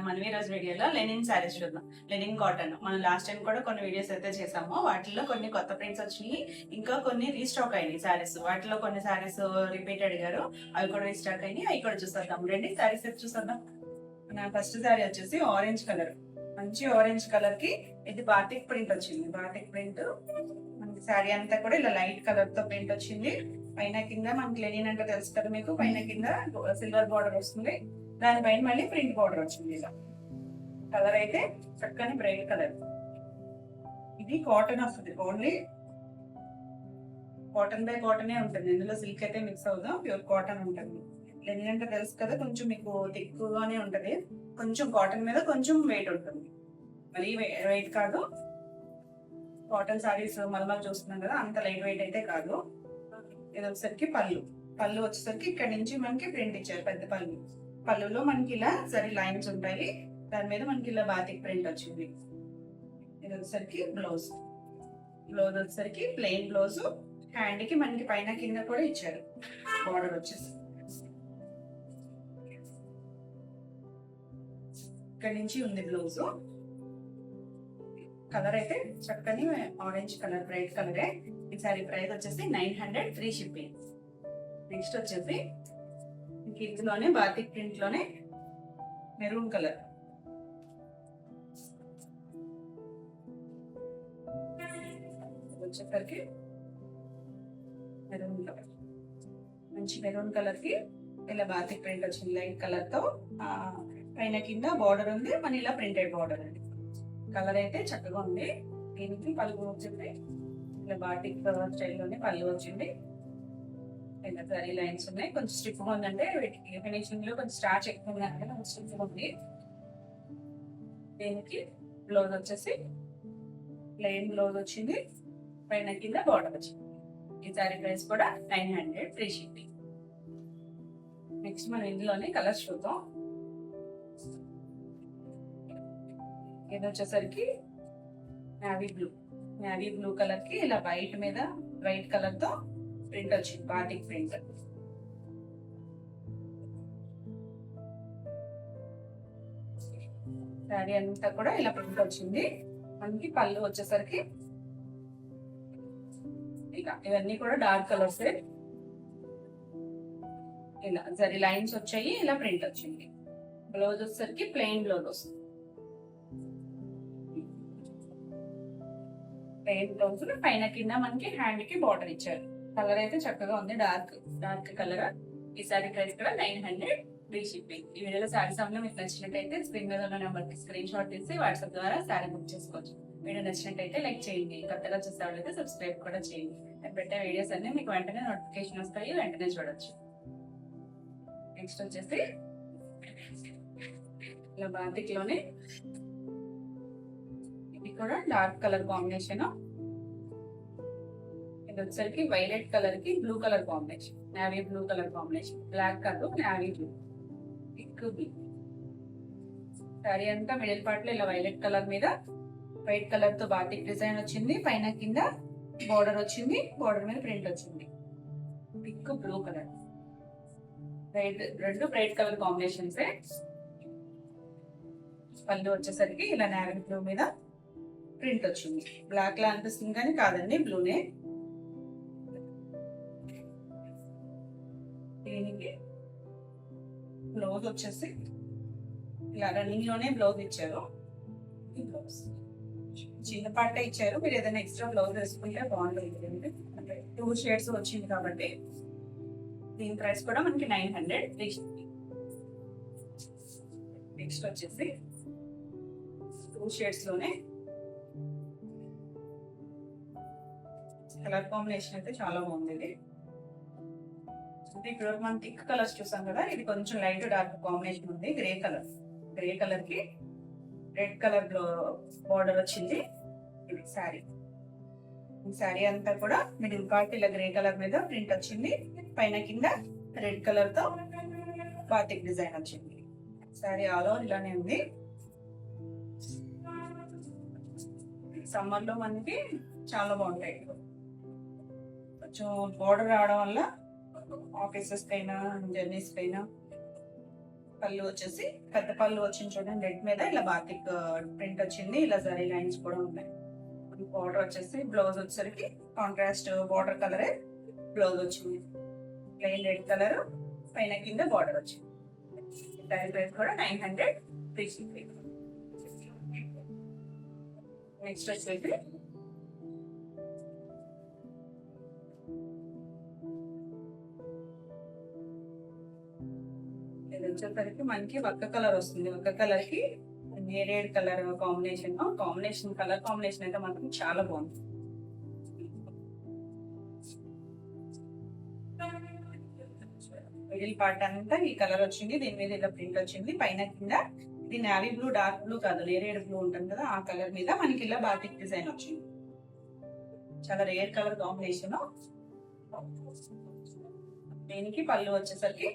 మనం ఈ రోజు వీడియోలో లెనిన్ శారీస్ చూద్దాం. లెనిన్ కాటన్ మనం లాస్ట్ టైం కూడా కొన్ని వీడియోస్ అయితే చేసాము. వాటిల్లో కొన్ని కొత్త ప్రింట్స్ వచ్చినాయి, ఇంకా కొన్ని రీస్టాక్ అయినాయి శారీస్. వాటిలో కొన్ని శారీస్ రిపీట్ అడిగారు, అవి కూడా రీస్టాక్ అయినాయి. అవి కూడా చూసేద్దాం. రండి శారీస్ అయితే చూసేద్దాం. నా ఫస్ట్ శారీ వచ్చేసి ఆరెంజ్ కలర్, మంచి ఆరెంజ్ కలర్ కి ఇది బాటిక్ ప్రింట్ వచ్చింది. బాటిక్ ప్రింట్ మనకి శారీ అంతా కూడా ఇలా లైట్ కలర్ తో ప్రింట్ వచ్చింది. పైన కింద మనకి లెనిన్ అంటే తెలుసు కదా మీకు, పైన కింద సిల్వర్ బార్డర్ వస్తుంది, దానిపైన మళ్ళీ ప్రింట్ బార్డర్ వచ్చింది. ఇలా కలర్ అయితే చక్కని బ్రైట్ కలర్. ఇది కాటన్ వస్తుంది, ఓన్లీ కాటన్ బై కాటనే ఉంటుంది, ఇందులో సిల్క్ అయితే మిక్స్ అవుదాం, ప్యూర్ కాటన్ ఉంటుంది. లెనిన్ అంటే తెలుసు కదా, కొంచెం మీకు థిక్గానే ఉంటది, కొంచెం కాటన్ మీద కొంచెం వెయిట్ ఉంటుంది, మరీ వెయిట్ కాదు. కాటన్ సారీస్ మళ్ళీ చూస్తున్నాం కదా, అంత లైట్ వెయిట్ అయితే కాదు. ఇది వచ్చేసరికి పళ్ళు వచ్చేసరికి ఇక్కడ నుంచి మనకి ప్రింట్ ఇచ్చారు, పెద్ద పళ్ళులో మనకి ఇలా సరి లైన్స్ ఉంటాయి, దాని మీద మనకి ఇలా బాతిక్ ప్రింట్ వచ్చింది. ఇది వచ్చేసరికి బ్లౌజ్ వచ్చేసరికి ప్లెయిన్ బ్లౌజ్, హ్యాండ్ కి మనకి పైన కింద కూడా ఇచ్చారు బార్డర్ వచ్చేసి. ఇక్కడ నుంచి ఉంది బ్లౌజ్. కలర్ అయితే చక్కని ఆరెంజ్ కలర్, బ్రైట్ కలరే. ఈ సారీ ప్రైస్ వచ్చేసి 900, ఫ్రీ షిప్పింగ్. నెక్స్ట్ వచ్చేసి ఇందులోనే బాతిక్ ప్రింట్ లోనే మెరూన్ కలర్, వచ్చేసరికి మెరూన్ కలర్, మంచి మెరూన్ కలర్ కి ఇలా బాతిక్ ప్రింట్ వచ్చింది లైట్ కలర్ తో. పైన కింద బార్డర్ ఉంది, మన ఇలా ప్రింటెడ్ బార్డర్ ఉంది. కలర్ అయితే చక్కగా ఉంది. దీనికి పళ్ళు వచ్చింది, ఇలా బాటిక్ స్టైల్లోనే పళ్ళు వచ్చింది. ఇలా జరీ లైన్స్ ఉన్నాయి, కొంచెం స్టిఫ్గా ఉందంటే వీటికి ఫినిషింగ్ లో కొంచెం స్టార్చ్ ఎక్కువ ఉందంటే కొంచెం స్టిఫ్గా ఉంది. దీనికి బ్లౌజ్ వచ్చేసి ప్లెయిన్ బ్లౌజ్ వచ్చింది, పైన కింద బార్డర్ వచ్చింది. ఈ సారీ ప్రైస్ కూడా 900, ఫ్రీ షిప్పింగ్. నెక్స్ట్ మనం ఇందులోనే కలర్స్ చూద్దాం. ఇది వచ్చేసరికి నేవీ బ్లూ కలర్ కి ఇలా వైట్ మీద వైట్ కలర్ తో ప్రింట్ వచ్చింది, బాటిక్ ప్రింట్. శారీ అంతా కూడా ఇలా ప్రింట్ వచ్చింది. మనకి పళ్ళు వచ్చేసరికి ఇలా ఇవన్నీ కూడా డార్క్ కలర్స్, ఇలా జరీ లైన్స్ వచ్చాయి, ఇలా ప్రింట్ వచ్చింది. బ్లౌజ్ వచ్చేసరికి ప్లెయిన్ బ్లౌజ్ వస్తుంది, ప్లెయిన్ బ్లౌజ్, పైన కింద మనకి హ్యాండ్ కి బార్డర్ ఇచ్చారు. కలర్ అయితే చక్కగా ఉంది, డార్క్ కలర్. ఈ సారీ ప్రైస్ కూడా 900, ఫ్రీ షిప్పింగ్. ఈ వీడియోలో సారీ సమయంలో మీకు నచ్చినట్టయితే స్క్రీన్ మీద ఉన్న నెంబర్ కి స్క్రీన్ షాట్ తీసి వాట్సాప్ ద్వారా సారీ బుక్ చేసుకోవచ్చు. వీడియో నచ్చినట్టయితే లైక్ చేయండి, కొత్తగా చూసే వాళ్ళైతే సబ్స్క్రైబ్ కూడా చేయండి. నేను పెట్టే వీడియోస్ అన్ని మీకు వెంటనే నోటిఫికేషన్ వస్తాయి, వెంటనే చూడొచ్చు. నెక్స్ట్ వచ్చేసి ఇలా బాతిక్ లోనే ఇది కూడా డార్క్ కలర్ కాంబినేషన్. ఇది వచ్చేసరికి వైలెట్ కలర్ కి blue colour combination, navy blue colour combination, black కాదు navy blue, thick blue. Sorry అంతా మిడిల్ పార్ట్ లో ఇలా వైలెట్ కలర్ మీద వైట్ కలర్ తో బాటిక్ డిజైన్ వచ్చింది, పైన కింద బోర్డర్ వచ్చింది, బోర్డర్ మీద ప్రింట్ వచ్చింది, థిక్ బ్లూ కలర్. రెండు బ్రైట్ కలర్ కాంబినేషన్స్. పళ్ళు వచ్చేసరికి ఇలా నేవీ బ్లూ మీద ప్రింట్ వచ్చింది, బ్లాక్ లా అనిపిస్తుంది కానీ కాదండి, బ్లూనే. దీనికి బ్లౌజ్ వచ్చేసి ఇలా రన్నింగ్ లోనే బ్లౌజ్ ఇచ్చారు. ఈ బ్లౌజ్ చిన్న పాట ఇచ్చారు, మీరు ఏదైనా ఎక్స్ట్రా బ్లౌజ్ వేసుకుంటే బాగుంటుంది. అంటే 2 షేడ్స్ వచ్చింది కాబట్టి దీని ప్రైస్ కూడా మనకి 900, ఫ్రీ షిప్పింగ్. నెక్స్ట్ వచ్చేసి 2 షేడ్స్ లోనే కలర్ కాంబినేషన్ అయితే చాలా బాగుంది. ఇది ఇప్పుడు మనం థిక్ కలర్స్ చూసాం కదా, ఇది కొంచెం లైట్ డార్క్ కాంబినేషన్ ఉంది. గ్రే కలర్ కి రెడ్ కలర్ బార్డర్ వచ్చింది. ఇది శారీ అంతా కూడా మిడిల్ పార్ట్ ఇలా గ్రే కలర్ మీద ప్రింట్ వచ్చింది, పైన కింద రెడ్ కలర్ తో బాతిక్ డిజైన్ వచ్చింది. శారీ ఆల్ ఓవర్ ఇలానే ఉంది. సమ్మర్ లో మనకి చాలా బాగుంటాయి. కొంచెం బార్డర్ రావడం వల్ల ఆఫీసెస్ కైనా జర్నీస్ కైనా పళ్ళు వచ్చేసి పెద్ద పళ్ళు వచ్చింది చూడండి, రెడ్ మీద ఇలా బాతిక్ ప్రింట్ వచ్చింది, ఇలా జరీ లైన్స్ కూడా ఉన్నాయి. బార్డర్ వచ్చేసి బ్లౌజ్ వచ్చేసరికి కాంట్రాస్ట్ బార్డర్ కలరే బ్లౌజ్ వచ్చింది, ప్లెయిన్ రెడ్ కలర్ పైన కింద బార్డర్ వచ్చింది. ప్రైస్ కూడా 900 ఫ్రీ షిప్పింగ్. నెక్స్ట్ వచ్చేసి ఇది వచ్చేసరికి మనకి ఒక్క కలర్ వస్తుంది. ఒక్క కలర్ కి నేరేడ్ కలర్ కాంబినేషన్ కలర్ కాంబినేషన్ అయితే మాత్రం చాలా బాగుంది. మిడిల్ పార్ట్ అంతా ఈ కలర్ వచ్చింది, దీని మీద ఇలా ప్రింట్ వచ్చింది, పైన కింద ఇది నావీ బ్లూ డార్క్ బ్లూ కాదు నేరేడ్ బ్లూ ఉంటుంది కదా ఆ కలర్ మీద మనకి ఇలా బాతిక్ డిజైన్ వచ్చింది. చాలా రేర్ కలర్ కాంబినేషన్. దీనికి పళ్ళు వచ్చేసరికి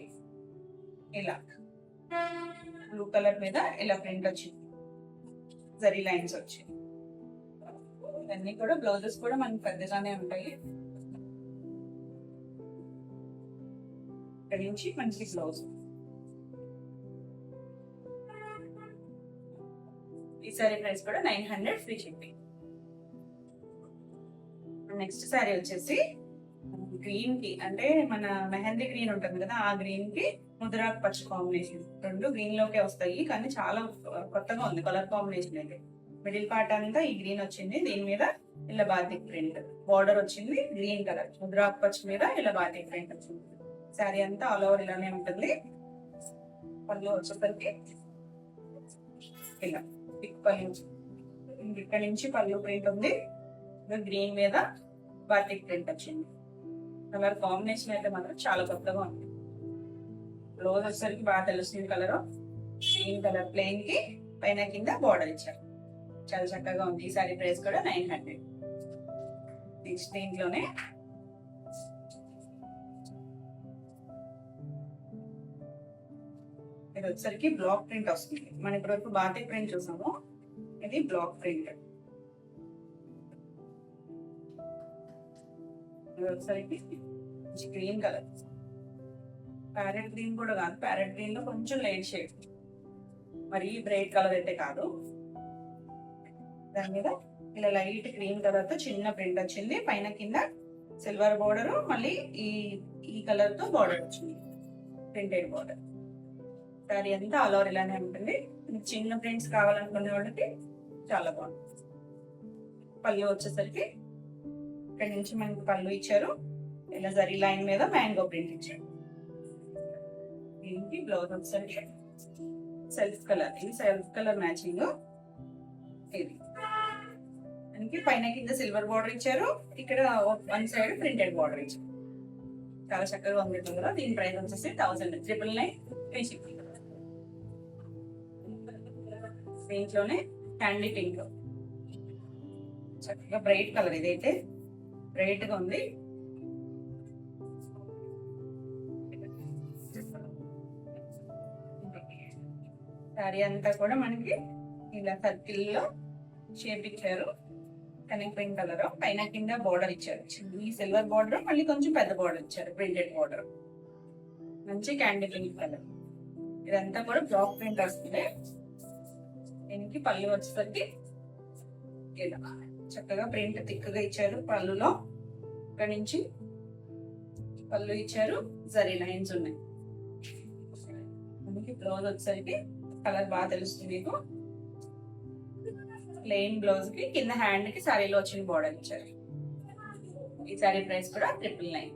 ఇలా బ్లూ కలర్ మీద ఇలా ప్రింట్ వచ్చింది, జరీ లైన్స్ వచ్చింది. ఇవన్నీ కూడా బ్లౌజెస్ కూడా మనకి పెద్దగానే ఉంటాయి. ఇక్కడ నుంచి మంచి బ్లౌజ్. ఈ సారీ ప్రైస్ కూడా 900 ఫ్రీ షిప్పింగ్. నెక్స్ట్ సారీ వచ్చేసి గ్రీన్ కి అంటే మన మెహందీ గ్రీన్ ఉంటుంది కదా ఆ గ్రీన్ కి ముద్రాకు పచ్చ కాంబినేషన్, రెండు గ్రీన్ లోకే వస్తాయి కానీ చాలా కొత్తగా ఉంది కలర్ కాంబినేషన్ అయితే. మిడిల్ పార్ట్ అంతా ఈ గ్రీన్ వచ్చింది, దీని మీద ఇలా బాతిక్ ప్రింట్, బార్డర్ వచ్చింది గ్రీన్ కలర్, ముద్రాకు పచ్చ మీద ఇలా బాతిక్ ప్రింట్ వచ్చింది. శారీ అంతా ఆల్ ఓవర్ ఇలానే ఉంటుంది. పళ్ళు వచ్చేసరికి ఇలా పిక్ పళ్ళు, ఇక్కడ నుంచి పళ్ళు ప్రింట్ ఉంది, గ్రీన్ మీద బాతిక్ ప్రింట్ వచ్చింది. కలర్ కాంబినేషన్ అయితే మాత్రం చాలా కొత్తగా ఉంది. బ్లౌజ్ వచ్చేసరికి బాగా తెలుస్తుంది కలర్, గ్రీన్ కలర్ ప్లెయిన్ కి పైన కింద బార్డర్ ఇచ్చారు, చాలా చక్కగా ఉంది. ఈ సారీ ప్రైస్ కూడా 900. నెక్స్ట్ దీంట్లోనే ఇది వచ్చేసరికి బ్లాక్ ప్రింట్ వస్తుంది. మనం ఇప్పటివరకు బాతిక్ ప్రింట్ చూసాము, ఇది బ్లాక్ ప్రింట్. ఇది వచ్చేసరికి గ్రీన్ కలర్, ప్యారెట్ గ్రీన్ కూడా కాదు, ప్యారెట్ గ్రీన్ లో కొంచెం లైట్ షేడ్, మరి బ్రైట్ కలర్ అయితే కాదు. దాని మీద ఇలా లైట్ గ్రీన్ కలర్ తో చిన్న ప్రింట్ వచ్చింది, పైన కింద సిల్వర్ బోర్డర్, మళ్ళీ ఈ కలర్ తో బోర్డర్ వచ్చింది, ప్రింటెడ్ బోర్డర్. సారీ అంతా ఆల్ ఓవర్ ఇలానే ఉంటుంది. చిన్న ప్రింట్స్ కావాలనుకునే వాళ్ళకి చాలా బాగుంది. పళ్ళు వచ్చేసరికి ఇక్కడ నుంచి మనకి పళ్ళు ఇచ్చారు, ఇలా జరీ లైన్ మీద మ్యాంగో ప్రింట్ ఇచ్చారు. దీనికి బ్లౌజ్ వచ్చేసరికి సెల్ఫ్ కలర్, ఇది సెల్ఫ్ కలర్ మ్యాచింగ్. ఇది మనకి పైన కింద సిల్వర్ బార్డర్ ఇచ్చారు, ఇక్కడ వన్ సైడ్ ప్రింటెడ్ బార్డర్ ఇచ్చారు. చాలా చక్కగా ఉంది కదా. దీని ప్రైస్ వచ్చేసి 1000 ఫ్రీ షిప్పింగ్. దీంట్లోనే క్యాండీ పింక్, చక్కగా బ్రైట్ కలర్, ఇదైతే బ్రైట్ గా ఉంది. శారీ అంతా కూడా మనకి ఇలా సర్కిల్ లో షేప్ ఇచ్చారు, కనెక్టింగ్ కలర్, పైన కింద బార్డర్ ఇచ్చారు, ఈ సిల్వర్ బార్డర్ మళ్ళీ కొంచెం పెద్ద బార్డర్ ఇచ్చారు, ప్రింటెడ్ బార్డర్, మంచి క్యాండీ పింక్ కలర్. ఇదంతా కూడా బ్లాక్ ప్రింట్ వస్తుంది. దీనికి పళ్ళు వచ్చేసరికి ఇలా చక్కగా ప్రింట్ థిక్గా ఇచ్చారు. పళ్ళులో ఇక్కడ నుంచి పళ్ళు ఇచ్చారు, జరీ లైన్స్ ఉన్నాయి. మనకి బ్లౌజ్ వచ్చేసరికి కలర్ బాగా తెలుస్తుంది మీకు, ప్లెయిన్ బ్లౌజ్ కి కింద హ్యాండ్ కి సారీలో వచ్చిన బార్డర్ ఇచ్చారు. ఈ సారీ ప్రైస్ కూడా 999.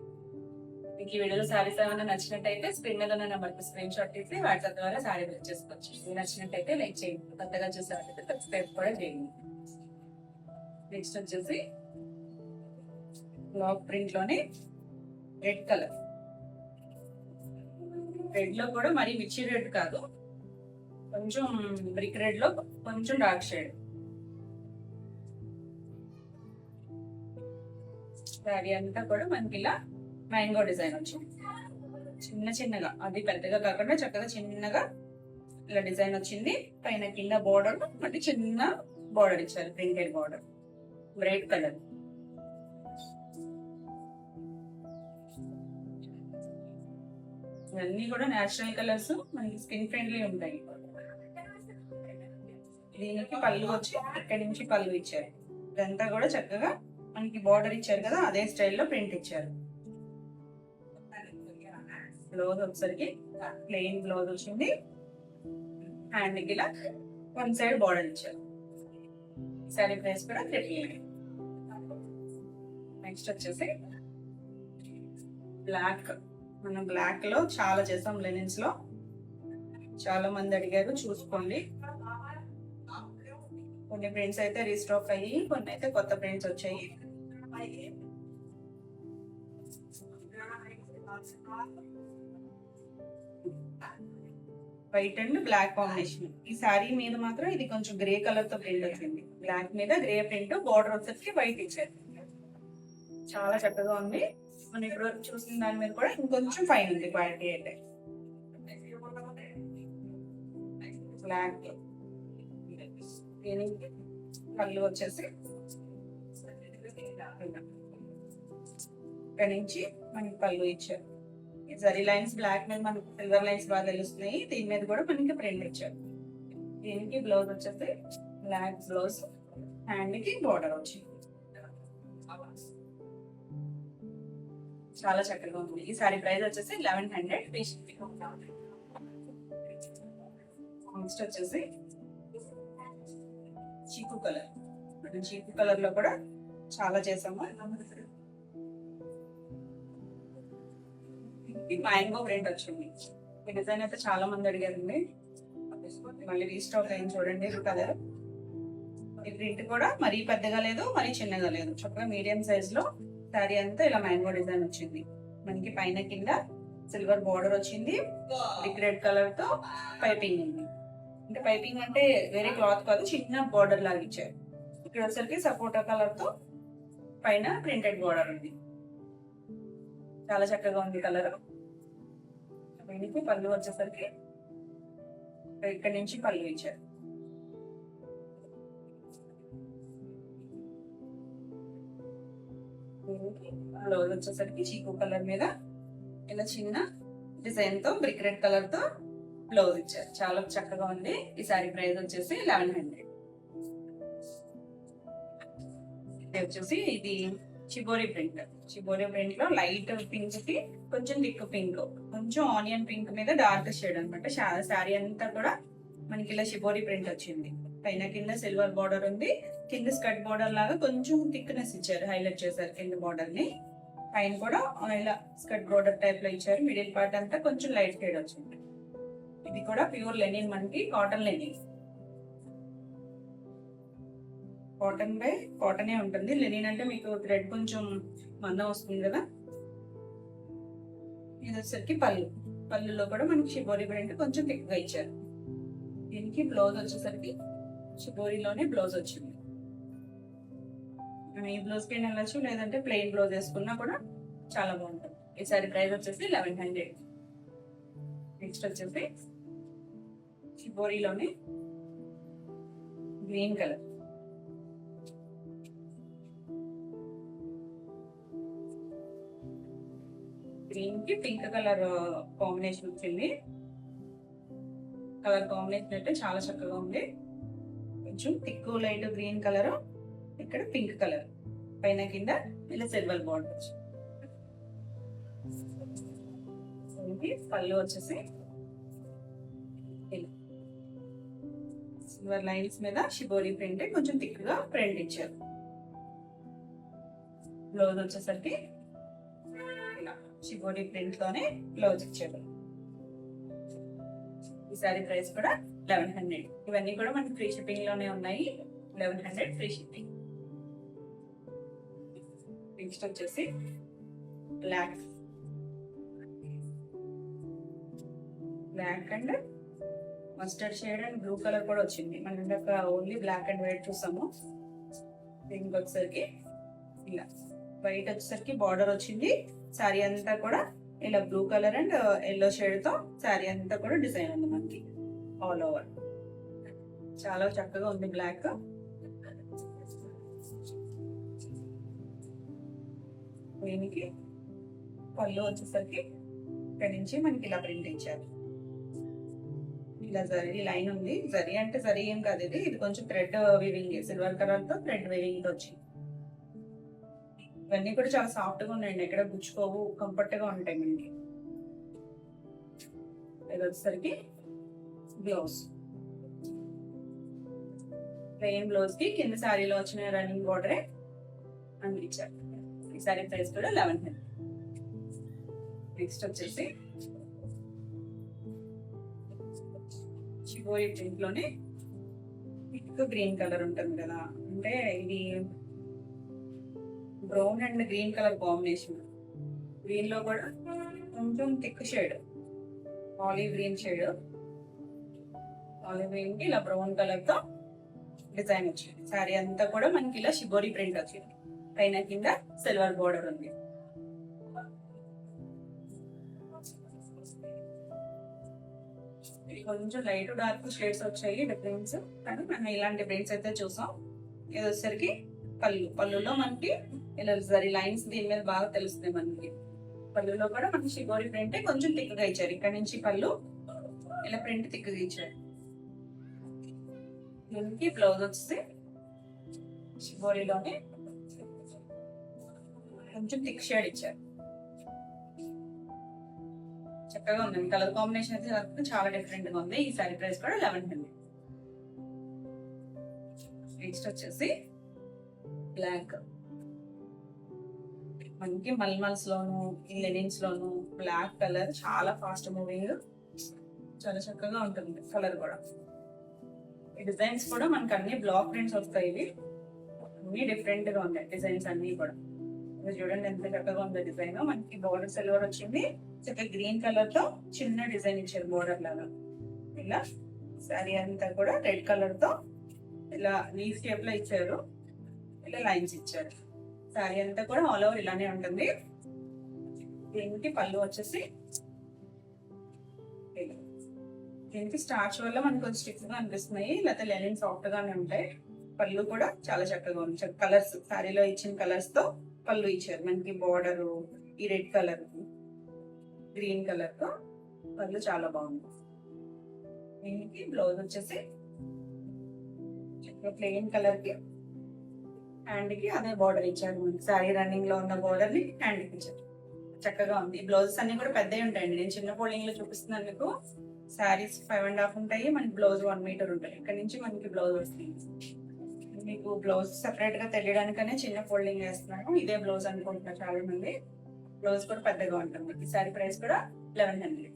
మీకు ఈ వీడియోలో సారీస్ ఏమైనా నచ్చినట్టయితే స్క్రీన్ మీద ఉన్న నెంబర్కి స్క్రీన్ షాట్ తీసి వాట్సాప్ ద్వారా సారీ బుక్ చేసుకోవచ్చు. మీకు నచ్చినట్టయితే లైక్ చేయండి, కొత్తగా చూసేవాళ్ళైతే సబ్స్క్రైబ్ కూడా చేయండి. నెక్స్ట్ వచ్చేసి బ్లాక్ ప్రింట్ లోనే రెడ్ కలర్, రెడ్ లో కూడా మరి మిర్చి రెడ్ కాదు, కొంచెం బ్రిక్ రెడ్ లో కొంచెం డార్క్ షేడ్. శారీ అంతా కూడా మనకి ఇలా మ్యాంగో డిజైన్ వచ్చింది, చిన్న చిన్నగా, అది పెద్దగా కాకుండా చక్కగా చిన్నగా ఇలా డిజైన్ వచ్చింది. పైన కింద బోర్డర్ మళ్ళీ చిన్న బోర్డర్ ఇచ్చారు, ప్రింటెడ్ బోర్డర్, బ్రైట్ కలర్. ఇవన్నీ కూడా నేచురల్ కలర్స్, మనకి స్కిన్ ఫ్రెండ్లీ ఉంటాయి. దీనికి పళ్ళు వచ్చి ఇక్కడి నుంచి పళ్ళు ఇచ్చారు. ఇదంతా కూడా చక్కగా మనకి బార్డర్ ఇచ్చారు కదా, అదే స్టైల్లో ప్రింట్ ఇచ్చారు. బ్లౌజ్ వచ్చేసరికి ప్లెయిన్ బ్లౌజ్ వచ్చింది. హ్యాండ్ కి ఇలా వన్ సైడ్ బార్డర్ ఇచ్చారు. సారీ ప్రైస్ కూడా 399. నెక్స్ట్ వచ్చేసి బ్లాక్. మనం బ్లాక్ లో చాలా చేసాం లెనిన్స్ లో, చాలా మంది అడిగారు, చూసుకోండి. కొన్ని ప్రింట్స్ అయితే రీస్టాక్ అయ్యి, కొన్ని అయితే కొత్త ప్రింట్స్ వచ్చాయి. White and black combination. ఈ శారీ మీద మాత్రం ఇది కొంచెం గ్రే కలర్ తో ప్రింట్ వచ్చింది. బ్లాక్ మీద గ్రే ప్రింట్, బార్డర్ వచ్చేసి వైట్ ఇచ్చారు. చాలా చక్కగా ఉంది. మనం ఇప్పుడు చూసిన దాని మీద కూడా ఇంకొంచెం ఫైన్ ఉంది క్వాలిటీ అయితే. బ్లాక్ పళ్ళు వచ్చేసి ఇక్కడ నుంచి మనకి పళ్ళు ఇచ్చారు. జరీ లైన్స్ బ్లాక్ మీద మనకి సిల్వర్ లైన్స్ బాగా తెలుస్తున్నాయి. దీని మీద కూడా మనకి ప్రింట్ ఇచ్చారు. దీనికి బ్లౌజ్ వచ్చేసి బ్లాక్ బ్లౌజ్, హ్యాండ్ కి బార్డర్ వచ్చింది. చాలా చక్కగా ఉంది. ఈ సారీ ప్రైస్ వచ్చేసి 1100 ఫ్రీ షిప్పింగ్. నెక్స్ట్ వచ్చేసి చీకు కలర్. చీకు కలర్ లో కూడా చాలా చేసాము. మ్యాంగో ప్రింట్ వచ్చింది. ఈ డిజైన్ అయితే చాలా మంది అడిగారండి, మళ్ళీ రీస్టాక్ అయింది. చూడండి కలర్. ఈ ప్రింట్ కూడా మరీ పెద్దగా లేదు, మరీ చిన్నగా లేదు, చక్కగా మీడియం సైజ్ లో శారీ అంతా ఇలా మ్యాంగో డిజైన్ వచ్చింది. మనకి పైన కింద సిల్వర్ బార్డర్ వచ్చింది. బ్రిక్ రెడ్ కలర్ తో పైపింగ్ ఉంది. అంటే పైపింగ్ అంటే వేరే క్లాత్ కాదు, చిన్న బార్డర్ లాగా ఇచ్చారు. ఇక్కడ వచ్చేసరికి సపోటా కలర్ తో పైన ప్రింటెడ్ బార్డర్ ఉంది. చాలా చక్కగా ఉంది కలర్. దీనికి పళ్ళు వచ్చేసరికి ఇక్కడ నుంచి పళ్ళు ఇచ్చారు. బ్లౌజ్ వచ్చేసరికి చీకు కలర్ మీద ఇలా చిన్న డిజైన్ తో బ్రిక్ రెడ్ కలర్ తో బ్లౌజ్ ఇచ్చారు. చాలా చక్కగా ఉంది. ఈ సారీ ప్రైస్ వచ్చేసి 1100. వచ్చేసి ఇది చిబోరి ప్రింట్. చిబోరి ప్రింట్ లో లైట్ పింక్ కి కొంచెం థిక్ పింక్, కొంచెం ఆనియన్ పింక్ మీద డార్క్ షేడ్ అనమాట. శారీ అంతా కూడా మనకి ఇలా షిబోరి ప్రింట్ వచ్చింది. పైన కింద సిల్వర్ బార్డర్ ఉంది. కింద స్కర్ట్ బార్డర్ లాగా కొంచెం థిక్నెస్ ఇచ్చారు, హైలైట్ చేశారు కింద బార్డర్ ని. పైన కూడా ఇలా స్కర్ట్ బార్డర్ టైప్ లో ఇచ్చారు. మిడిల్ పార్ట్ అంతా కొంచెం లైట్ షేడ్ వచ్చింది. ఇది కూడా ప్యూర్ లెనిన్, మనకి కాటన్ లెనిన్. కాటన్ బై కాటనే ఉంటుంది. లెనిన్ అంటే మీకు థ్రెడ్ కొంచెం మందం వస్తుంది కదా. ఇది వచ్చేసరికి పళ్ళు. పళ్ళులో కూడా మనకి షిబోరి ప్రింట్ కొంచెం థిక్ గా ఇచ్చారు. దీనికి బ్లౌజ్ వచ్చేసరికి షిబోరిలోనే బ్లౌజ్ వచ్చింది. ఈ బ్లౌజ్ కి వెళ్ళచ్చు, లేదంటే ప్లెయిన్ బ్లౌజ్ వేసుకున్నా కూడా చాలా బాగుంటుంది. ఈ సారీ ప్రైస్ వచ్చేసి 1100. నెక్స్ట్ వచ్చేసి షిబోరిలోనే గ్రీన్ కలర్. గ్రీన్ కి పింక్ కలర్ కాంబినేషన్ వచ్చింది. కలర్ కాంబినేషన్ అయితే చాలా చక్కగా ఉంది. కొంచెం థిక్ లైట్ గ్రీన్ కలర్, ఇక్కడ పింక్ కలర్, పైన కింద ఇలా సిల్వర్ బార్డర్ వచ్చింది. పళ్ళు వచ్చేసి సిల్వర్ లైన్స్ మీద షిబోరి ప్రింట్, కొంచెం థిక్ గా ప్రింట్ ఇచ్చారు. బ్లౌజ్ వచ్చేసరికి ఇలా షిబోరి ప్రింట్ లోనే బ్లౌజ్ ఇచ్చారు. ఈ సారీ ప్రైస్ కూడా 1100. ఇవన్నీ కూడా మనకి ఫ్రీ షిప్పింగ్ లోనే ఉన్నాయి. 1100 ఫ్రీ షిప్పింగ్. నెక్స్ట్ వచ్చేసి black and mustard shade and blue colour కూడా వచ్చింది. మనం ఇందాక ఓన్లీ బ్లాక్ అండ్ వైట్ చూసాము. దీనికి వచ్చేసరికి ఇలా వైట్ వచ్చేసరికి బార్డర్ వచ్చింది. శారీ అంతా కూడా ఇలా blue colour and yellow shade తో శారీ అంతా కూడా డిజైన్ ఉంది మనకి ఆల్ ఓవర్. చాలా చక్కగా ఉంది బ్లాక్. దీనికి పళ్ళు వచ్చేసరికి ఇక్కడ నుంచి మనకి ఇలా ప్రింట్ ఇచ్చారు. ఇలా జరీ లైన్ ఉంది. జరీ అంటే జరీ ఏం కాదు, ఇది కొంచెం థ్రెడ్ వీవింగ్, సిల్వర్ కలర్ తో థ్రెడ్ వీవింగ్ తో వచ్చింది. ఇవన్నీ కూడా చాలా సాఫ్ట్ గా ఉన్నాయండి, ఎక్కడ గుచ్చుకోవు, కంఫర్ట్ గా ఉంటాయి మనకి. ఇది వచ్చేసరికి బ్లౌజ్, ప్లెయిన్ బ్లౌజ్ కి కింద శారీలో వచ్చిన రన్నింగ్ బోర్డరే అందించారు. ఈ శారీ ప్రైస్ కూడా 1100. నెక్స్ట్ వచ్చేసి షిబోరి ప్రింట్ లోనే థిక్ గ్రీన్ కలర్ ఉంటుంది కదా, అంటే ఇది brown and green colour combination. Green లో కూడా కొంచెం thick shade, olive green shade. Olive green కి ఇలా బ్రౌన్ కలర్ తో డిజైన్ వచ్చింది. శారీ అంతా కూడా మనకి ఇలా షిబోరి ప్రింట్ వచ్చింది. పైన కింద సిల్వర్ బోర్డర్ ఉంది. కొంచెం లైట్ డార్క్ షేడ్స్ వచ్చాయి డిఫరెన్స్, కానీ మనం ఇలాంటి ప్రింట్స్ అయితే చూసాం. ఇది వచ్చేసరికి పళ్ళులో మనకి ఇలా జరీ లైన్స్ దీని మీద బాగా తెలుస్తుంది మనకి. పళ్ళులో కూడా మనకి షిబోరి ప్రింట్ కొంచెం థిక్గా ఇచ్చారు. ఇక్కడ నుంచి పళ్ళు ఇలా ప్రింట్ థిక్గా ఇచ్చారు. దీనికి బ్లౌజ్ వచ్చేసి షిబోరిలోనే కొంచెం థిక్ షేడ్ ఇచ్చారు. చక్కగా ఉంది. కలర్ కాంబినేషన్ అయితే చాలా డిఫరెంట్ గా ఉంది. ఈ సారీ ప్రైస్ కూడా 1100. నెక్స్ట్ వచ్చేసి బ్లాక్, మనకి మల్మల్స్ లోను లెనిన్స్ లోను బ్లాక్ కలర్ చాలా ఫాస్ట్ మూవింగ్, చాలా చక్కగా ఉంటుంది. కలర్ కూడా ఈ డిజైన్స్ కూడా మనకి అన్ని బ్లాక్ ప్రింట్స్ వస్తాయి. ఇవి అన్ని డిఫరెంట్ గా ఉన్నాయి డిజైన్స్ అన్ని కూడా. చూడండి ఎంత చక్కగా ఉందో డిజైన్. మనకి బోర్డర్ సిల్వర్ వచ్చింది, చక్కగా గ్రీన్ కలర్ తో చిన్న డిజైన్ ఇచ్చారు బోర్డర్ లాగా. ఇలా శారీ అంతా కూడా రెడ్ కలర్ తో ఇలా లీఫ్ షేప్ లో ఇచ్చారు, ఇలా లైన్స్ ఇచ్చారు. శారీ అంతా కూడా ఆల్ ఓవర్ ఇలానే ఉంటుంది. దీనికి పళ్ళు వచ్చేసి దీనికి స్టార్చ్ వల్ల మనకు కొంచెం స్టిఫ్ గా అనిపిస్తున్నాయి, లేకపోతే లెనిన్ సాఫ్ట్ గానే ఉంటాయి. పళ్ళు కూడా చాలా చక్కగా ఉంది. కలర్స్ శారీలో ఇచ్చిన కలర్స్ తో పళ్ళు ఇచ్చారు. మనకి బోర్డర్ ఈ రెడ్ కలర్ గ్రీన్ కలర్ తో పళ్ళు చాలా బాగుంది. దీనికి బ్లౌజ్ వచ్చేసి ప్లెయిన్ కలర్ కి హ్యాండ్ కి అదే బార్డర్ ఇచ్చారు. మనకి శారీ రన్నింగ్ లో ఉన్న బార్డర్ ని హ్యాండ్ కి ఇచ్చారు. చక్కగా ఉంది. ఈ బ్లౌజెస్ అన్ని కూడా పెద్దవి ఉంటాయండి. నేను చిన్న ఫోల్డింగ్ లో చూపిస్తున్నాను మీకు. శారీస్ 5.5 ఉంటాయి, మనకి బ్లౌజ్ 1 మీటర్ ఉంటాయి. ఇక్కడ నుంచి మనకి బ్లౌజ్ వస్తుంది. మీకు బ్లౌజ్ సెపరేట్ గా తెలియడానికనే చిన్న ఫోల్డింగ్ వేస్తున్నాను. ఇదే బ్లౌజ్ అనుకుంటున్నారు చాలా మంది. బ్లౌజ్ కూడా పెద్దగా ఉంటుంది. ఈ శారీ ప్రైస్ కూడా 1100.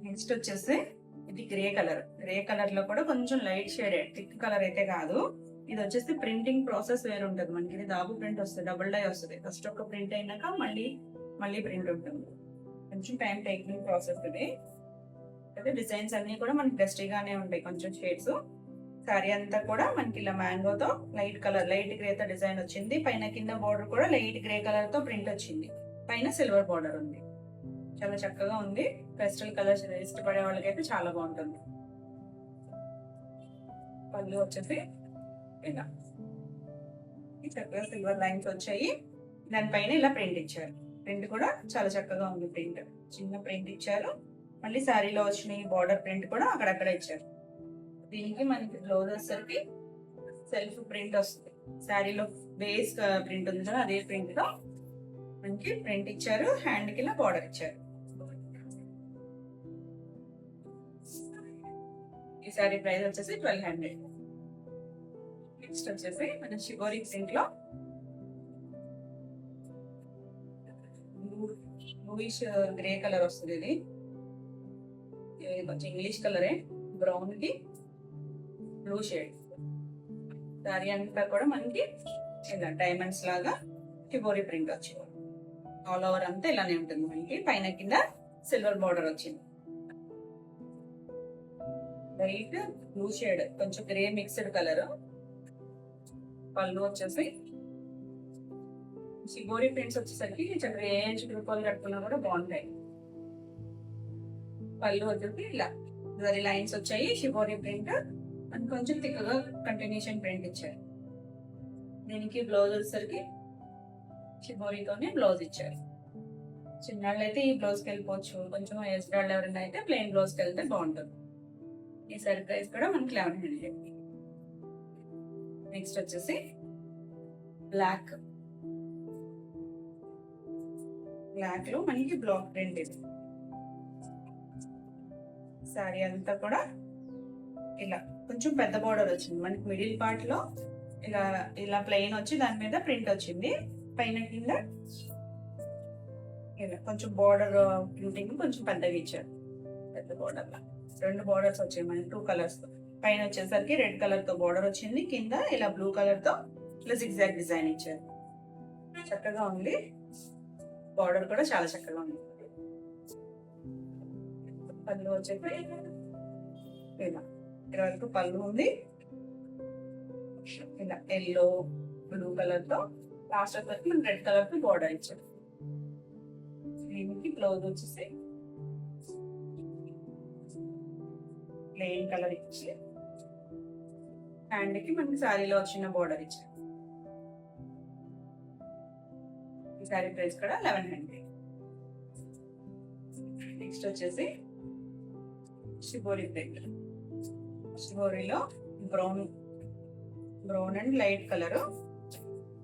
నెక్స్ట్ వచ్చేసి ఇది గ్రే కలర్. గ్రే కలర్ లో కూడా కొంచెం లైట్ షేడ్, థిక్ కలర్ అయితే కాదు. ఇది వచ్చేసి ప్రింటింగ్ ప్రాసెస్ వేరు ఉంటుంది మనకి. ఇది దాబు ప్రింట్ వస్తుంది, డబుల్ డై వస్తుంది. ఫస్ట్ ఒక ప్రింట్ అయినాక మళ్ళీ ప్రింట్ ఉంటుంది. కొంచెం టైం టేకింగ్ ప్రాసెస్ ఇది. అయితే డిజైన్స్ అన్ని కూడా మనకి డస్టీగానే ఉంటాయి, కొంచెం షేడ్స్. శారీ అంతా కూడా మనకి ఇలా మ్యాంగోతో లైట్ కలర్, లైట్ గ్రేతో డిజైన్ వచ్చింది. పైన కింద బార్డర్ కూడా లైట్ గ్రే కలర్ తో ప్రింట్ వచ్చింది. పైన సిల్వర్ బార్డర్ ఉంది. చాలా చక్కగా ఉంది. పెస్టల్ కలర్స్ ఇష్టపడే వాళ్ళకైతే చాలా బాగుంటుంది. పళ్ళు వచ్చేసి ఇలా చక్కగా సిల్వర్ లైన్స్ వచ్చాయి. దానిపైన ఇలా ప్రింట్ ఇచ్చారు. ప్రింట్ కూడా చాలా చక్కగా ఉంది. ప్రింట్ చిన్న ప్రింట్ ఇచ్చారు. మళ్ళీ శారీలో వచ్చిన ఈ బార్డర్ ప్రింట్ కూడా అక్కడక్కడ ఇచ్చారు. దీనికి మనకి బ్లౌజ్ వచ్చేసరికి సెల్ఫ్ ప్రింట్ వస్తుంది. శారీలో బేస్ ప్రింట్ ఉంది కదా, అదే ప్రింట్ తో మనకి ప్రింట్ ఇచ్చారు. హ్యాండ్ కి ఇలా బార్డర్ ఇచ్చారు. ఈ శారీ ప్రైస్ వచ్చేసి 1200. నెక్స్ట్ వచ్చేసి మన షిబోరి ప్రింట్ లో బ్లూయిష్ గ్రే కలర్ వస్తుంది. ఇది కొంచెం ఇంగ్లీష్ కలరే, బ్రౌన్ కి బ్లూ షేడ్. శారీ అంతా కూడా మనకి ఇలా డైమండ్స్ లాగా షిబోరి ప్రింట్ వచ్చింది. ఆల్ ఓవర్ అంతా ఇలానే ఉంటుంది. మనకి పైన కింద సిల్వర్ బార్డర్ వచ్చింది. లైట్ బ్లూ షేడ్, కొంచెం గ్రే మిక్స్డ్ కలర్. పళ్ళు వచ్చేసి షిబోరి ప్రింట్స్ వచ్చేసరికి చక్కగా ఏ చుట్టుపక్కల కట్టుకున్నా కూడా బాగుంటాయి. పళ్ళు వచ్చేసి ఇలా జరీ లైన్స్ వచ్చాయి. షిబోరి ప్రింట్ అని కొంచెం థిక్గా కంటిన్యూషన్ ప్రింట్ ఇచ్చారు. దీనికి బ్లౌజ్ వచ్చేసరికి షిబోరితోనే బ్లౌజ్ ఇచ్చారు. చిన్నవాళ్ళు అయితే ఈ బ్లౌజ్కి వెళ్ళిపోవచ్చు, కొంచెం ఏజ్డ్ వాళ్ళు ఎవరైనా అయితే ప్లెయిన్ బ్లౌజ్కి వెళ్తే బాగుంటుంది. ఈ సారీ ప్రైస్ కూడా మనకి 1100. నెక్స్ట్ వచ్చేసి బ్లాక్ లో మనకి బ్లాక్ ప్రింట్ ఇది. సారీ అంతా కూడా ఇలా కొంచెం పెద్ద బోర్డర్ వచ్చింది మనకి, మిడిల్ పార్ట్ లో ఇలా ఇలా ప్లెయిన్ వచ్చి దాని మీద ప్రింట్ వచ్చింది. పైన కింద ఇలా కొంచెం బోర్డర్ ప్రింటింగ్ కొంచెం పెద్దగా ఇచ్చారు, పెద్ద బోర్డర్ లా 2 బోర్డర్స్ వచ్చాయి మనకి 2 కలర్స్ తో. పైన వచ్చేసరికి రెడ్ కలర్ తో బోర్డర్ వచ్చింది, కింద ఇలా బ్లూ కలర్ తో ఇలా zigzag డిజైన్ ఇచ్చారు. చక్కగా ఉంది, బోర్డర్ కూడా చాలా చక్కగా ఉంది. పళ్ళు వచ్చేసి ఇలా ఇక్కడ వరకు పళ్ళు ఉంది, ఇలా ఎల్లో బ్లూ కలర్ తో లాస్ట్ వరకు మనం రెడ్ కలర్ తో బోర్డర్ ఇచ్చారు. దీనికి బ్లౌజ్ వచ్చేసి ప్లెయిన్ కలర్ ఇచ్చి హ్యాండ్ కి మనకి శారీలో వచ్చిన బోర్డర్ ఇచ్చారు. ఈ శారీ ప్రైస్ కూడా 1100. నెక్స్ట్ వచ్చేసి షిబోరి ప్రింట్. షిబోరిలో బ్రౌన్ అండ్ లైట్ కలర్.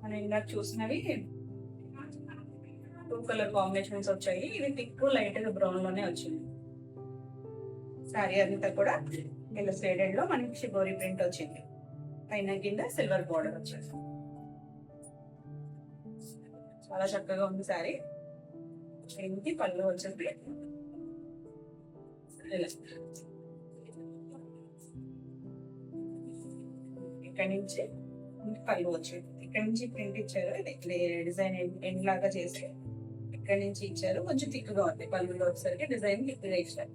మనం ఇందాక చూసినవి 2 కలర్ కాంబినేషన్స్ వచ్చాయి, ఇది థిక్ లైట్ బ్రౌన్ లోనే వచ్చింది. సారీ అంతా కూడా ఇలా షేడెడ్ లో మనకి షిబోరి ప్రింట్ వచ్చింది, పైన కింద సిల్వర్ బోర్డర్ వచ్చింది. చాలా చక్కగా ఉంది సారీ. దీనికి పళ్ళు వచ్చేసి ఇలా ఇక్కడ నుంచి పళ్ళు వచ్చింది, ఇక్కడ నుంచి ప్రింట్ ఇచ్చారు, డిజైన్ ఎండ్ లాగా చేసి ఇక్కడ నుంచి ఇచ్చారు. కొంచెం థిక్గా ఉంది, పళ్ళులో వచ్చేసరికి డిజైన్ థిక్గా ఇచ్చారు.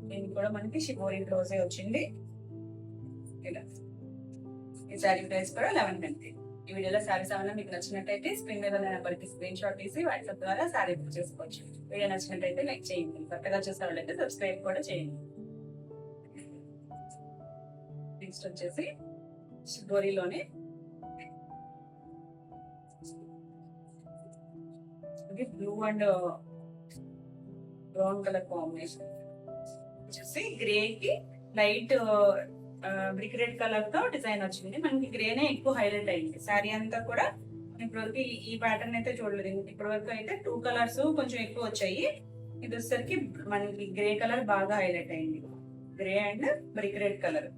దీనికి కూడా మనకి షిబోరి బ్లౌజే వచ్చింది ఇలా. ఈ శారీ ప్రైస్ కూడా 1100. ఈ వీడియోలో శారీస్ ఏమైనా మీకు నచ్చినట్టయితే స్క్రీన్ మీద నెంబర్ కి స్క్రీన్ షాట్ తీసి వాట్సాప్ ద్వారా శారీ బుక్ చేసుకోవచ్చు. వీడియో నచ్చినట్టయితే లైక్ చేయండి, కొత్తగా చూసే వాళ్ళైతే సబ్స్క్రైబ్ కూడా చేయండి. నెక్స్ట్ వచ్చేసి షిబోరిలోనే blue and brown colour combination వచ్చేసి గ్రే కి లైట్ బ్రిక్ రెడ్ కలర్ తో డిజైన్ వచ్చింది. మనకి గ్రేనే ఎక్కువ హైలైట్ అయింది శారీ అంతా కూడా. ఇప్పటివరకు ఈ ప్యాటర్న్ అయితే చూడలేదు, ఇప్పటి వరకు అయితే 2 కలర్స్ కొంచెం ఎక్కువ వచ్చాయి. ఇది వచ్చేసరికి మనకి గ్రే కలర్ బాగా హైలైట్ అయింది, grey and brick red colour.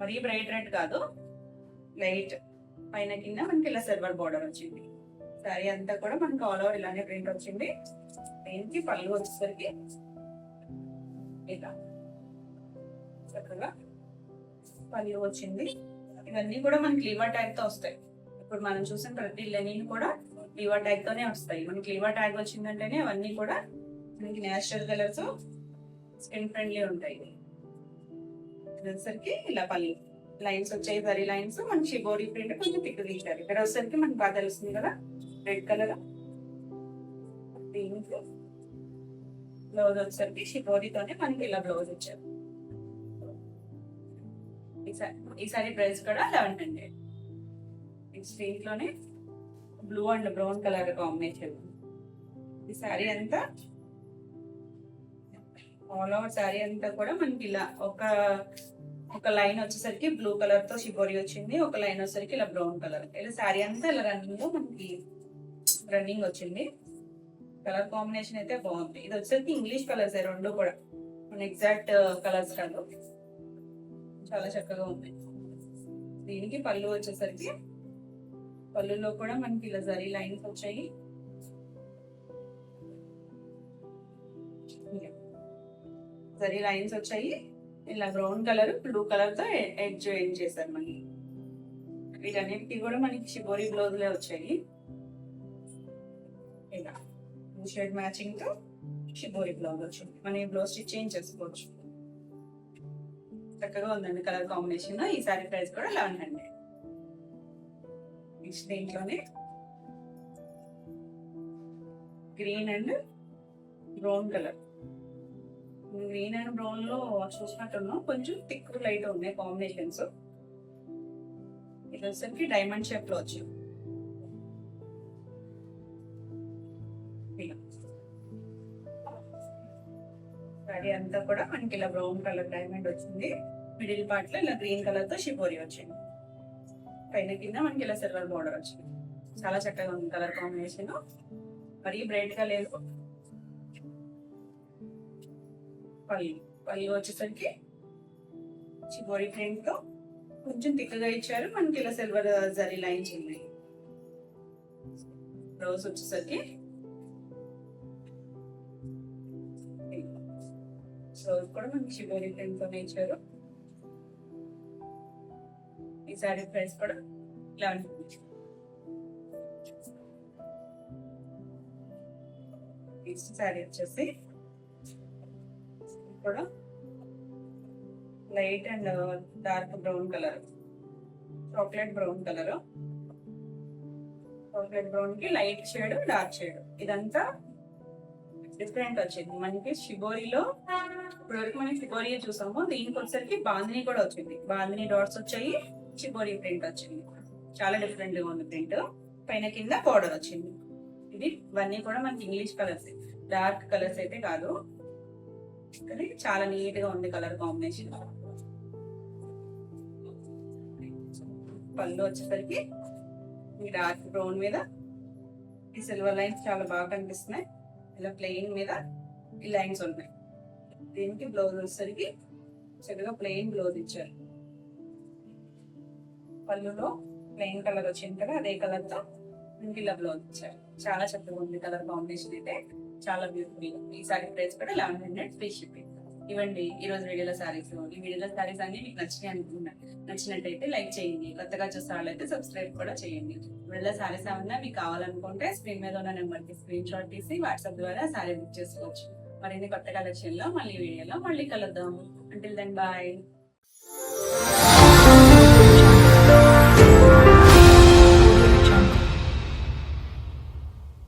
మరీ బ్రైట్ రెడ్ కాదు, లైట్. పైన కింద మనకి ఇలా సిల్వర్ బోర్డర్ వచ్చింది. శారీ అంతా కూడా మనకి ఆల్ ఓవర్ ఇలానే ప్రింట్ వచ్చింది. దీనికి పళ్ళు వచ్చేసరికి ఇలా చక్కగా పళ్ళు వచ్చింది. ఇవన్నీ కూడా మనకి లీవర్ ట్యాగ్ తో వస్తాయి. ఇప్పుడు మనం చూసిన ప్రతి లెనిన్ కూడా లీవర్ ట్యాగ్ తోనే వస్తాయి. మనకి లీవర్ ట్యాగ్ వచ్చిందంటేనే అవన్నీ కూడా మనకి నేచురల్ కలర్స్, స్కిన్ ఫ్రెండ్లీ ఉంటాయి. వచ్చేసరికి ఇలా పళ్ళు లైన్స్ వచ్చాయి, జరీ లైన్స్. మనకి షిబోరి ప్రింట్ కొంచెం థిక్ తీశారు. ఇక్కడ వచ్చేసరికి మనకి బాగా తెలుస్తుంది కదా రెడ్ కలర్. దీనికి బ్లౌజ్ వచ్చేసరికి షిబోరితోనే మనకి ఇలా బ్లౌజ్ ఇచ్చారు. ఈ సారీ ప్రైస్ కూడా 1100. దీంట్లోనే blue and brown colour combination. ఈ సారీ అంతా ఆల్ ఓవర్ సారీ అంతా కూడా మనకి ఇలా ఒక లైన్ వచ్చేసరికి బ్లూ కలర్ తో షిబోరి వచ్చింది, ఒక లైన్ వచ్చేసరికి ఇలా బ్రౌన్ కలర్. ఇలా సారీ అంతా ఇలా రన్నింగ్ లో మనకి రన్నింగ్ వచ్చింది. కలర్ కాంబినేషన్ అయితే బాగుంది. ఇది వచ్చేసరికి ఇంగ్లీష్ కలర్స్ 2 కూడా, మన ఎగ్జాక్ట్ కలర్స్ కాదు. చాలా చక్కగా ఉంది. దీనికి పళ్ళు వచ్చేసరికి పళ్ళులో కూడా మనకి ఇలా జరీ లైన్స్ వచ్చాయి. జరీ లైన్స్ వచ్చాయి. ఇలా బ్రౌన్ కలర్ బ్లూ కలర్ తో ఎడ్జ్ జాయిన్ చేశారు మనకి. వీటన్నిటికీ కూడా మనకి షిబోరి బ్లౌజ్లే వచ్చాయి. ఇలా షేడ్ మ్యాచింగ్ తో షిబోరి బ్లౌజ్ వచ్చింది. మనం ఈ బ్లౌజ్ స్టిచ్ చేంజ్ చేసుకోవచ్చు. చక్కగా ఉందండి కలర్ కాంబినేషన్. ఈ సారీ ప్రైస్ కూడా 1100. నెక్స్ట్ దీంట్లోనే green and brown colour. Green and brown లో చూసినట్టున్నాం, కొంచెం థిక్ లైట్ ఉన్నాయి కాంబినేషన్స్. ఇది వచ్చేసరికి డైమండ్ షేప్ లో వచ్చింది. శారీ అంతా కూడా మనకి ఇలా బ్రౌన్ కలర్ డైమండ్ వచ్చింది. మిడిల్ పార్ట్ లో ఇలా గ్రీన్ కలర్ తో షిబోరి వచ్చింది. పైన కింద మనకి ఇలా సిల్వర్ బోర్డర్ వచ్చింది. చాలా చక్కగా ఉంది కలర్ కాంబినేషన్. మరీ బ్రైట్ గా లేదు. పళ్ళు వచ్చేసరికి షిబోరి ప్రింట్ తో కొంచెం తిక్కగా ఇచ్చారు. మనకి ఇలా సిల్వర్ జరీ లైన్స్ ఉన్నాయి. బ్లౌజ్ వచ్చేసరికి బ్లౌజ్ కూడా మనకి షిబోరి ప్రింట్ తోనే ఇచ్చారు. ఈ సారీ ప్రైస్ కూడా 1150. సారీ వచ్చేసి కూడా light and dark brown colour, chocolate brown colour, chocolate brown కి లైట్ షేడ్, డార్క్ షేడ్, ఇదంతా డిఫరెంట్ వచ్చింది. మనకి షిబోరిలో ఇప్పటివరకు మనం షిబోరి చూసాము. దీనికి వచ్చేసరికి బాందిని కూడా వచ్చింది. బాందిని డాట్స్ వచ్చాయి, షిబోరి ప్రింట్ వచ్చింది. చాలా డిఫరెంట్ గా ఉంది ప్రింట్. పైన కింద బోర్డర్ వచ్చింది. ఇది ఇవన్నీ కూడా మనకి ఇంగ్లీష్ కలర్స్, డార్క్ కలర్స్ అయితే కాదు. కానీ చాలా నీట్ గా ఉంది కలర్ కాంబినేషన్. పళ్ళు వచ్చేసరికి ఈ డార్క్ బ్రౌన్ మీద ఈ సిల్వర్ లైన్స్ చాలా బాగా కనిపిస్తున్నాయి. ఇలా ప్లెయిన్ మీద ఈ లైన్స్ ఉన్నాయి. దీనికి బ్లౌజ్ వచ్చేసరికి చక్కగా ప్లెయిన్ బ్లౌజ్ ఇచ్చారు. పళ్ళులో ప్లెయిన్ కలర్ వచ్చింది కదా, అదే కలర్ తో మనకి ఇలా బ్లౌజ్ ఇచ్చారు. చాలా చక్కగా ఉంది కలర్ కాంబినేషన్ అయితే, చాలా బ్యూటిఫుల్. ఈ సారీ ప్రైస్ కూడా 1100 ఫ్రీ షిప్పింగ్. ఇవ్వండి ఈ రోజు వీడియోలో సారీస్. ఈ వీడియోలో సారీస్ అన్ని మీకు నచ్చినాయి అనుకుంటున్నాను. నచ్చినట్టయితే లైక్ చేయండి. కొత్తగా చూసే వాళ్ళైతే సబ్స్క్రైబ్ కూడా చేయండి. వీడియోలో సారీస్ ఏమన్నా మీకు కావాలనుకుంటే స్క్రీన్ మీద ఉన్న నెంబర్ కి స్క్రీన్ షాట్ తీసి వాట్సాప్ ద్వారా సారీ బుక్ చేసుకోవచ్చు. మరిన్ని కొత్త కలెక్షన్ లో మళ్ళీ వీడియోలో మళ్ళీ కలుద్దాం. Until then bye.